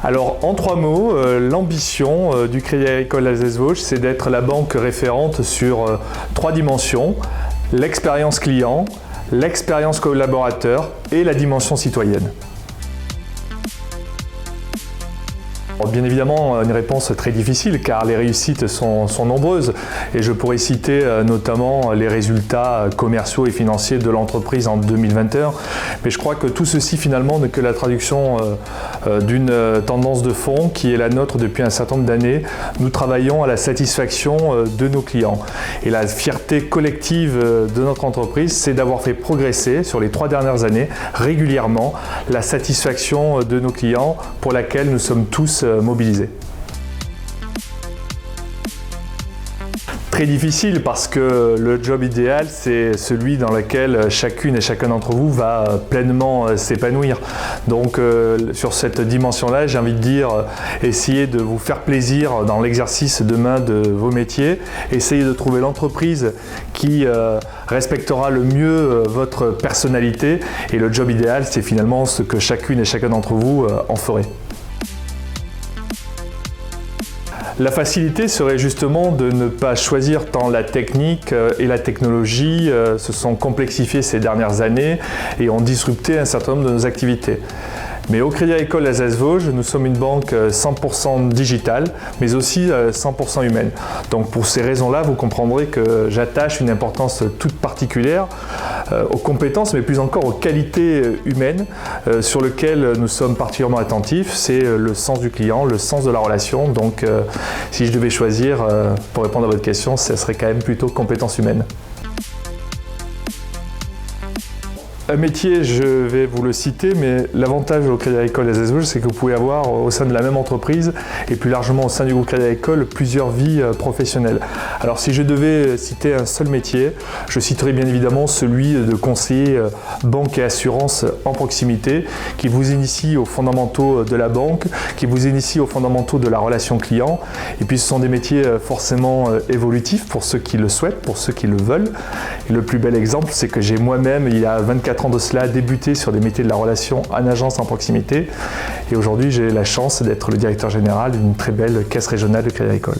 Alors, en 3 mots, l'ambition du Crédit Agricole Alsace Vosges, c'est d'être la banque référente sur 3 dimensions: l'expérience client, l'expérience collaborateur et la dimension citoyenne. Bien évidemment, une réponse très difficile car les réussites sont nombreuses et je pourrais citer notamment les résultats commerciaux et financiers de l'entreprise en 2021. Mais je crois que tout ceci finalement n'est que la traduction d'une tendance de fond qui est la nôtre depuis un certain nombre d'années. Nous travaillons à la satisfaction de nos clients et la fierté collective de notre entreprise, c'est d'avoir fait progresser sur les 3 dernières années régulièrement la satisfaction de nos clients pour laquelle nous sommes tous mobilisés. Très difficile parce que le job idéal, c'est celui dans lequel chacune et chacun d'entre vous va pleinement s'épanouir. Donc sur cette dimension-là, j'ai envie de dire, essayez de vous faire plaisir dans l'exercice demain de vos métiers. Essayez de trouver l'entreprise qui respectera le mieux votre personnalité. Et le job idéal, c'est finalement ce que chacune et chacun d'entre vous en ferait. La facilité serait justement de ne pas choisir tant la technique et la technologie se sont complexifiées ces dernières années et ont disrupté un certain nombre de nos activités. Mais au Crédit Agricole Alsace Vosges, nous sommes une banque 100% digitale, mais aussi 100% humaine. Donc pour ces raisons-là, vous comprendrez que j'attache une importance toute particulière aux compétences, mais plus encore aux qualités humaines sur lesquelles nous sommes particulièrement attentifs. C'est le sens du client, le sens de la relation. Donc si je devais choisir, pour répondre à votre question, ce serait quand même plutôt compétences humaines. Un métier, je vais vous le citer, mais l'avantage au Crédit Agricole Alsace Vosges, c'est que vous pouvez avoir au sein de la même entreprise et plus largement au sein du groupe Crédit Agricole plusieurs vies professionnelles. Alors si je devais citer un seul métier, je citerai bien évidemment celui de conseiller banque et assurance en proximité qui vous initie aux fondamentaux de la banque, qui vous initie aux fondamentaux de la relation client. Et puis ce sont des métiers forcément évolutifs pour ceux qui le souhaitent, pour ceux qui le veulent. Et le plus bel exemple, c'est que j'ai moi-même, il y a 24 ans de cela, débuté sur des métiers de la relation en agence en proximité. Et aujourd'hui, j'ai la chance d'être le directeur général d'une très belle caisse régionale de Crédit Agricole.